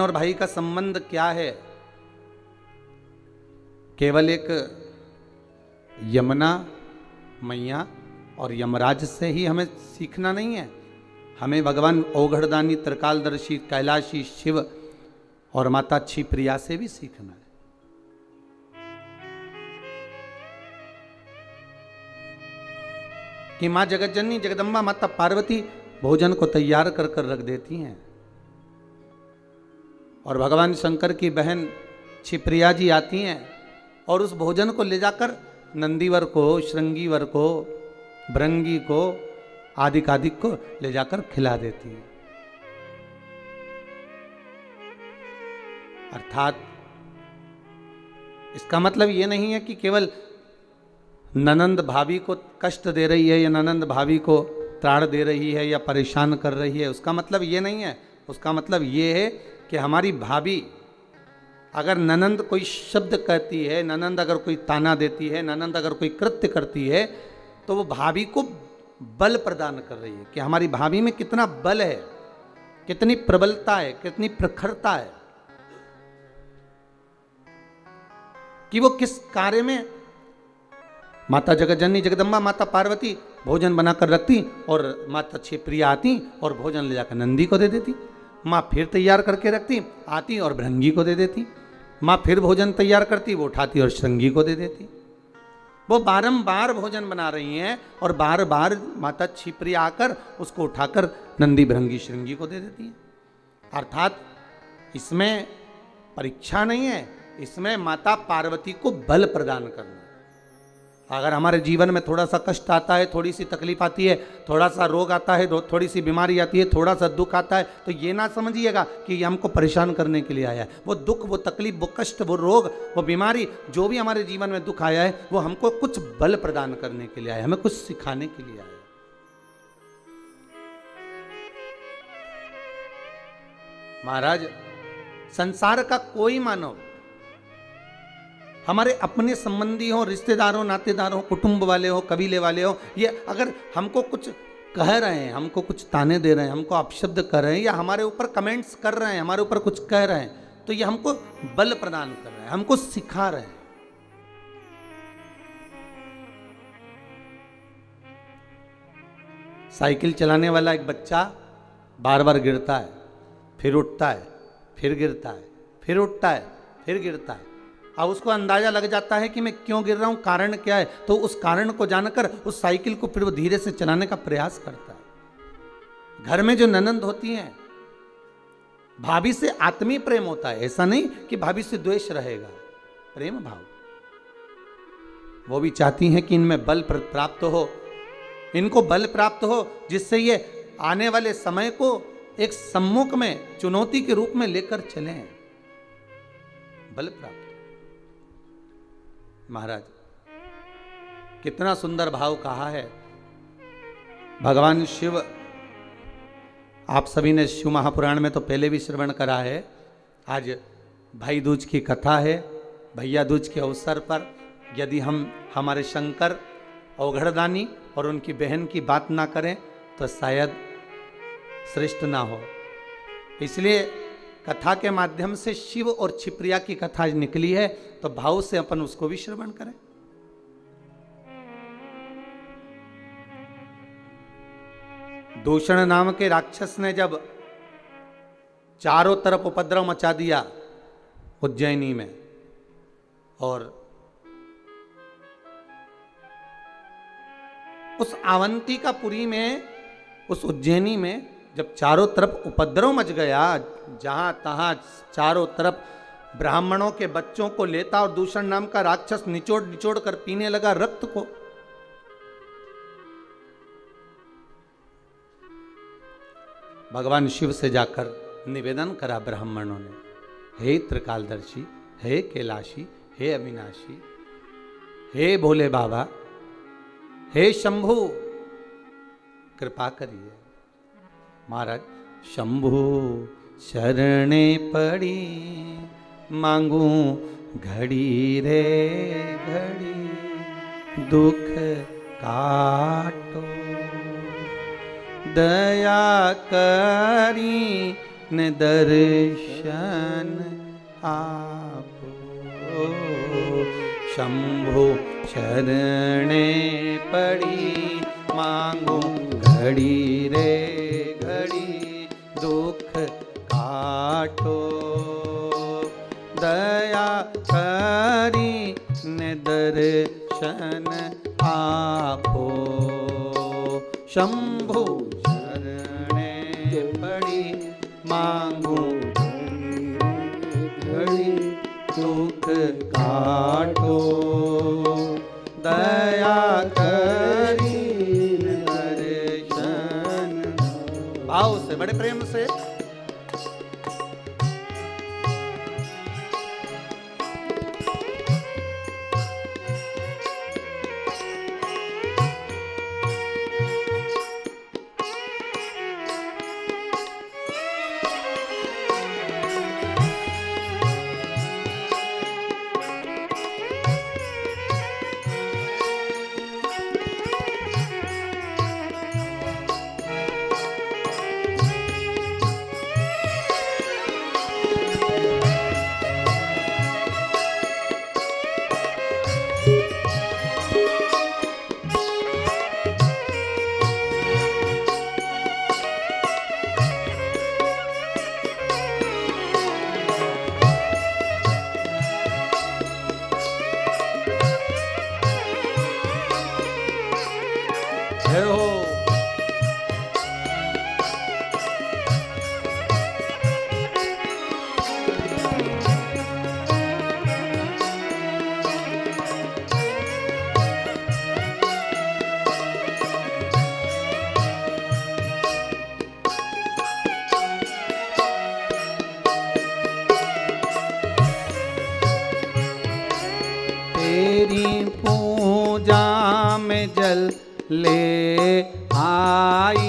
बहन और भाई का संबंध क्या है? केवल एक यमुना मैया और यमराज से ही हमें सीखना नहीं है, हमें भगवान औघड़दानी, त्रिकालदर्शी, कैलाशी शिव और माता क्षिप्रिया से भी सीखना है। कि मां जगतजननी जगदम्बा माता पार्वती भोजन को तैयार कर कर रख देती हैं और भगवान शंकर की बहन क्षिप्रिया जी आती हैं और उस भोजन को ले जाकर नंदीवर को, श्रृंगीवर को, भृंगी को, आदिकादिक को ले जाकर खिला देती हैं। अर्थात इसका मतलब ये नहीं है कि केवल ननंद भाभी को कष्ट दे रही है या ननंद भाभी को त्राण दे रही है या परेशान कर रही है, उसका मतलब ये नहीं है। उसका मतलब ये है कि हमारी भाभी अगर ननंद कोई शब्द कहती है, ननंद अगर कोई ताना देती है, ननंद अगर कोई कृत्य करती है, तो वो भाभी को बल प्रदान कर रही है कि हमारी भाभी में कितना बल है, कितनी प्रबलता है, कितनी प्रखरता है, कि वो किस कार्य में माता जगतजननी जगदम्बा माता पार्वती भोजन बनाकर रखती और माता क्षिप्रिया आती और भोजन ले जाकर नंदी को दे देती। माँ फिर तैयार करके रखती, आती और भृंगी को दे देती। माँ फिर भोजन तैयार करती, वो उठाती और श्रृंगी को दे देती। वो बारंबार भोजन बना रही हैं और बार बार माता क्षिप्रिया आकर उसको उठाकर नंदी, भृंगी, श्रृंगी को दे देती है। अर्थात इसमें परीक्षा नहीं है, इसमें माता पार्वती को बल प्रदान करना। अगर हमारे जीवन में थोड़ा सा कष्ट आता है, थोड़ी सी तकलीफ आती है, थोड़ा सा रोग आता है, थोड़ी सी बीमारी आती है, थोड़ा सा दुख आता है, तो ये ना समझिएगा कि ये हमको परेशान करने के लिए आया है। वो दुख, वो तकलीफ, वो कष्ट, वो रोग, वो बीमारी, जो भी हमारे जीवन में दुख आया है, वो हमको कुछ बल प्रदान करने के लिए आया है, हमें कुछ सिखाने के लिए आया है। महाराज, संसार का कोई मानव, हमारे अपने संबंधी हो, रिश्तेदार हो, नातेदार हो, कुटुंब वाले हो, कबीले वाले हो, ये अगर हमको कुछ कह रहे हैं, हमको कुछ ताने दे रहे हैं, हमको अपशब्द कर रहे हैं या हमारे ऊपर कमेंट्स कर रहे हैं, हमारे ऊपर कुछ कह रहे हैं, तो ये हमको बल प्रदान कर रहे हैं, हमको सिखा रहे हैं। साइकिल चलाने वाला एक बच्चा बार बार गिरता है, फिर उठता है, फिर गिरता है, फिर उठता है, फिर गिरता है। अब उसको अंदाजा लग जाता है कि मैं क्यों गिर रहा हूं, कारण क्या है, तो उस कारण को जानकर उस साइकिल को फिर वो धीरे से चलाने का प्रयास करता है। घर में जो ननंद होती हैं, भाभी से आत्मीय प्रेम होता है, ऐसा नहीं कि भाभी से द्वेष रहेगा, प्रेम भाव। वो भी चाहती हैं कि इनमें बल प्राप्त हो, इनको बल प्राप्त हो, जिससे ये आने वाले समय को एक सम्मुख में चुनौती के रूप में लेकर चले। बल प्राप्त। महाराज, कितना सुंदर भाव कहा है भगवान शिव। आप सभी ने शिव महापुराण में तो पहले भी श्रवण करा है। आज भाई दूज की कथा है। भैया दूज के अवसर पर यदि हम हमारे शंकर औघड़दानी और उनकी बहन की बात ना करें तो शायद श्रेष्ठ ना हो। इसलिए कथा के माध्यम से शिव और क्षिप्रिया की कथा निकली है, तो भाव से अपन उसको भी श्रवण करें। दूषण नाम के राक्षस ने जब चारों तरफ उपद्रव मचा दिया उज्जैनी में, और उस अवंतिकापुरी में, उस उज्जैनी में जब चारों तरफ उपद्रव मच गया, जहां तहां चारों तरफ ब्राह्मणों के बच्चों को लेता और दूषण नाम का राक्षस निचोड़ निचोड़ कर पीने लगा रक्त को। भगवान शिव से जाकर निवेदन करा ब्राह्मणों ने, हे त्रिकालदर्शी, हे कैलाशी, हे अविनाशी, हे भोले बाबा, हे शंभु, कृपा करिए। महाराज, शंभु शरणे पड़ी मांगू घड़ी रे घड़ी, दुख काटो दया करी ने दर्शन आपो। शंभो शरणे पड़ी मांगो घड़ी रे घड़ी दुख काटो। दया करी ने दर्शन आपो। शंभो शरणे पड़ी मांगो घड़ी दुख काटो। दया करी दर्शन। भाव से, बड़े प्रेम से। जय हो। तेरी पूजा में जल ले आई,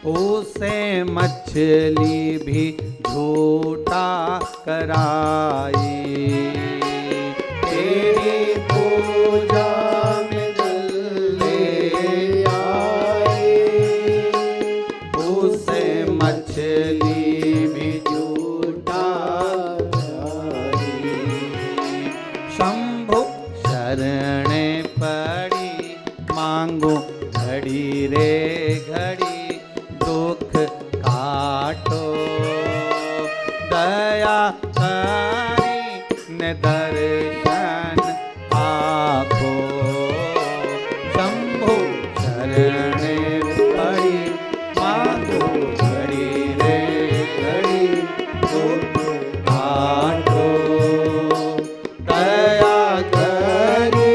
उसे मछली भी झूठा कराई। तेरी पूजा में जल ले आई, उसे मछली भी झूठा कराई। शंभु शरणे पड़ी मांगो घड़ी रे घड़ी दुख काटो। दया करी ने दर्शन आपो। शंभु शरणे पड़ी मांगो घड़ी रे घड़ी दुख काटो। दया करी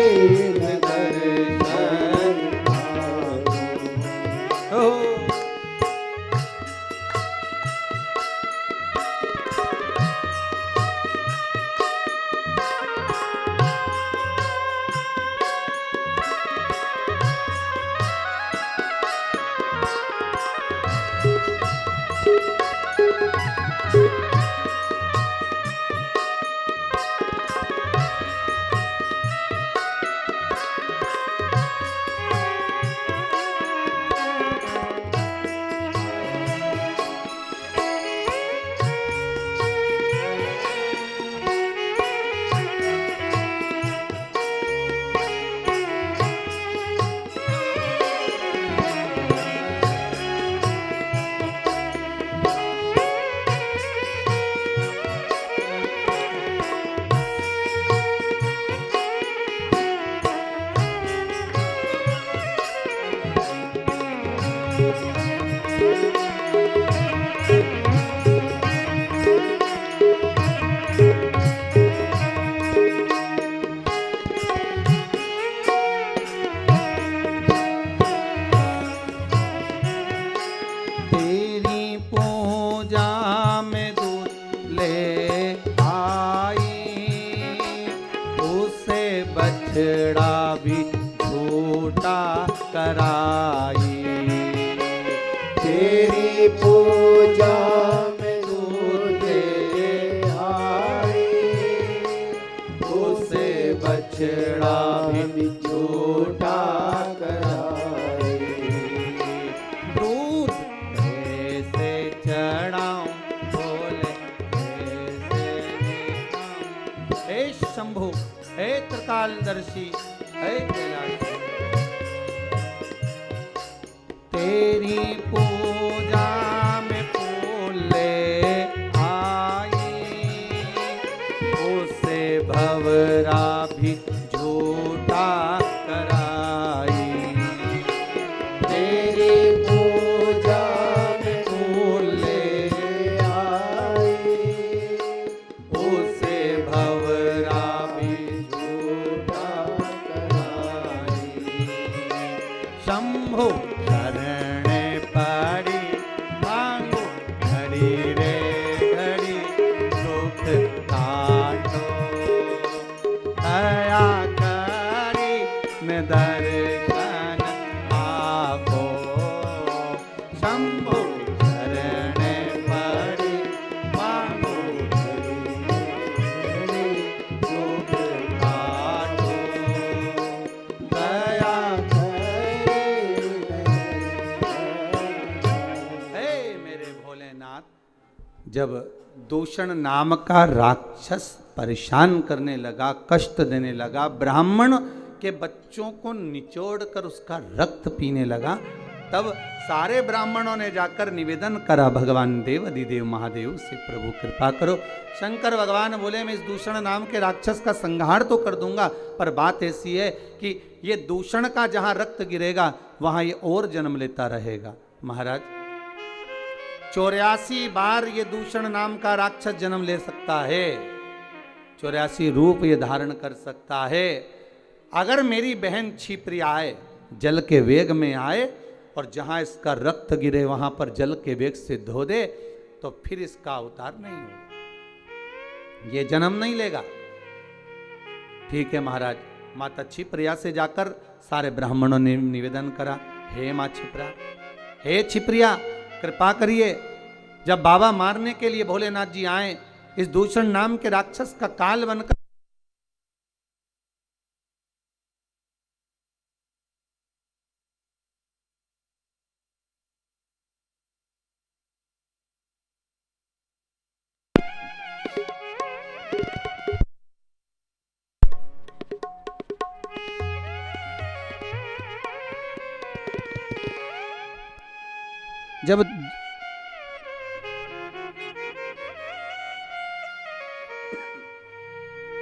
ने दर्शन आपो। तेरी पूजा में दूध ले आई, उसे बछड़ा भी झूठा कराई। तेरी पूजा में दूध ले आई, उसे बछड़ा भी झूठा कराई। दूध से हे शंभु, हे त्रिकालदर्शी, हे कैलाशी, तेरी पूजा में फूल ले आई, उसे भवरा भी झूठा कराई। तेरी पूजा में फूल ले आई, उसे भवरा भी झूठा कराई। शंभु दर्शन आपो, शंभु शरण पड़ी मांगो दुख काटो, दया हे मेरे भोलेनाथ। जब दूषण नाम का राक्षस परेशान करने लगा, कष्ट देने लगा, ब्राह्मण के बच्चों को निचोड़ कर उसका रक्त पीने लगा, तब सारे ब्राह्मणों ने जाकर निवेदन करा भगवान देव अधिदेव महादेव से, प्रभु कृपा करो। शंकर भगवान बोले मैं इस दूषण नाम के राक्षस का संहार तो कर दूंगा, पर बात ऐसी है कि ये दूषण का जहां रक्त गिरेगा वहां ये और जन्म लेता रहेगा। महाराज 84 बार ये दूषण नाम का राक्षस जन्म ले सकता है, 84 रूप ये धारण कर सकता है। अगर मेरी बहन छिपरी आए, जल के वेग में आए और जहां इसका रक्त गिरे वहां पर जल के वेग से धो दे, तो फिर इसका अवतार नहीं होगा, ये जन्म नहीं लेगा। ठीक है महाराज। माता छिप्रिया से जाकर सारे ब्राह्मणों ने निवेदन करा, हे माँ छिप्रा, हे छिप्रिया कृपा करिए, जब बाबा मारने के लिए भोलेनाथ जी आए, इस दूषण नाम के राक्षस का काल बनकर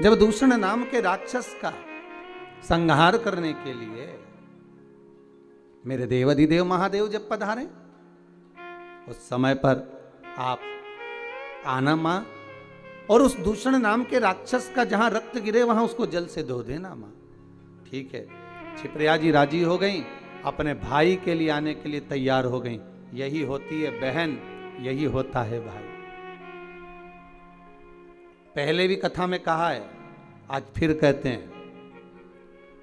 जब दूषण नाम के राक्षस का संहार करने के लिए मेरे देवाधिदेव महादेव जब पधारे, उस समय पर आप आना मां, और उस दूषण नाम के राक्षस का जहां रक्त गिरे वहां उसको जल से धो देना मां। ठीक है। छिप्रिया जी राजी हो गई, अपने भाई के लिए आने के लिए तैयार हो गई। यही होती है बहन, यही होता है भाई। पहले भी कथा में कहा है, आज फिर कहते हैं,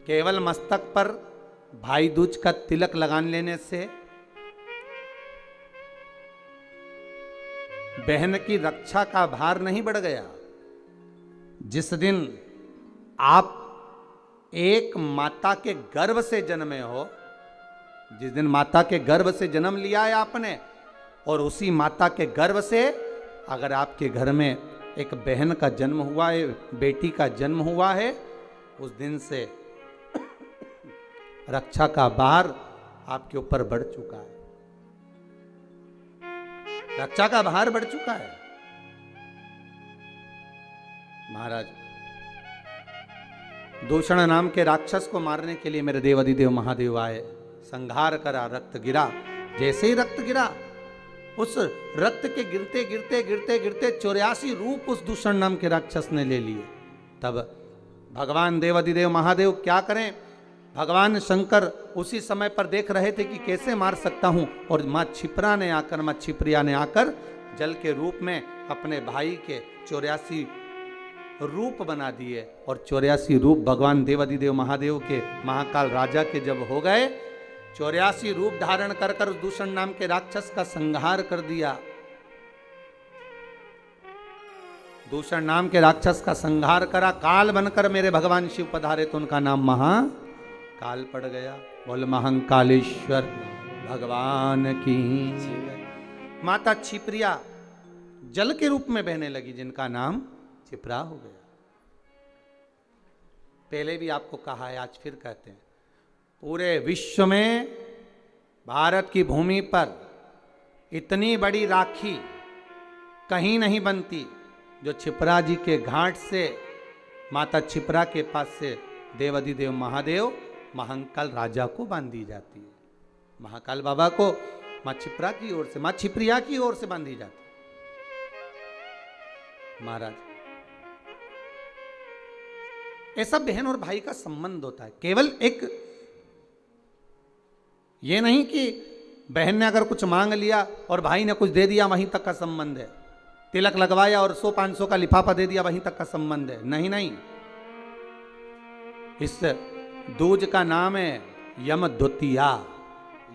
केवल मस्तक पर भाई दूज का तिलक लगान लेने से बहन की रक्षा का भार नहीं बढ़ गया। जिस दिन आप एक माता के गर्भ से जन्मे हो, जिस दिन माता के गर्भ से जन्म लिया है आपने, और उसी माता के गर्भ से अगर आपके घर में एक बहन का जन्म हुआ है, बेटी का जन्म हुआ है, उस दिन से रक्षा का भार आपके ऊपर बढ़ चुका है, रक्षा का भार बढ़ चुका है। महाराज दूषण नाम के राक्षस को मारने के लिए मेरे देवाधिदेव महादेव आए, संहार करा, रक्त गिरा। जैसे ही रक्त गिरा, उस रक्त के गिरते गिरते गिरते गिरते 84 रूप उस दूषण नाम के राक्षस ने ले लिए। तब भगवान देवाधिदेव महादेव क्या करें, भगवान शंकर उसी समय पर देख रहे थे कि कैसे मार सकता हूं, और माँ छिप्रा ने आकर, माँ छिप्रिया ने आकर जल के रूप में अपने भाई के 84 रूप बना दिए, और 84 रूप भगवान देवाधिदेव महादेव के महाकाल राजा के जब हो गए, 84 रूप धारण कर कर उस दूषण नाम के राक्षस का संहार कर दिया। दूषण नाम के राक्षस का संहार करा, काल बनकर मेरे भगवान शिव पधारे तो उनका नाम महाकाल पड़ गया। बोल महाकालेश्वर भगवान की। माता छिप्रिया जल के रूप में बहने लगी, जिनका नाम छिप्रा हो गया। पहले भी आपको कहा है, आज फिर कहते हैं, पूरे विश्व में भारत की भूमि पर इतनी बड़ी राखी कहीं नहीं बनती जो छिपरा जी के घाट से, माता छिपरा के पास से देवाधिदेव महादेव महाकाल राजा को बांधी जाती है। महाकाल बाबा को माँ छिपरा की ओर से, माँ छिपरिया की ओर से बांधी जाती है। महाराज, ऐसा बहन और भाई का संबंध होता है। केवल एक ये नहीं कि बहन ने अगर कुछ मांग लिया और भाई ने कुछ दे दिया वहीं तक का संबंध है, तिलक लगवाया और 100-500 का लिफाफा दे दिया वहीं तक का संबंध है, नहीं नहीं। इस दूज का नाम है यम द्वितीया।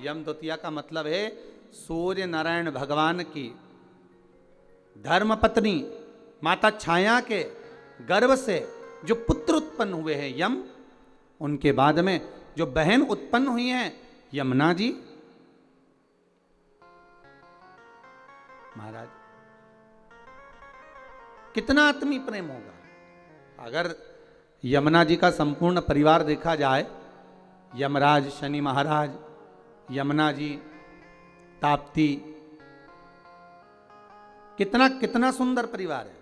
यम द्वितीया का मतलब है सूर्य नारायण भगवान की धर्म पत्नी माता छाया के गर्भ से जो पुत्र उत्पन्न हुए हैं यम, उनके बाद में जो बहन उत्पन्न हुई हैं यमुना जी। महाराज, कितना आत्मीय प्रेम होगा अगर यमुना जी का संपूर्ण परिवार देखा जाए, यमराज, शनि महाराज, यमुना जी, ताप्ती, कितना कितना सुंदर परिवार है।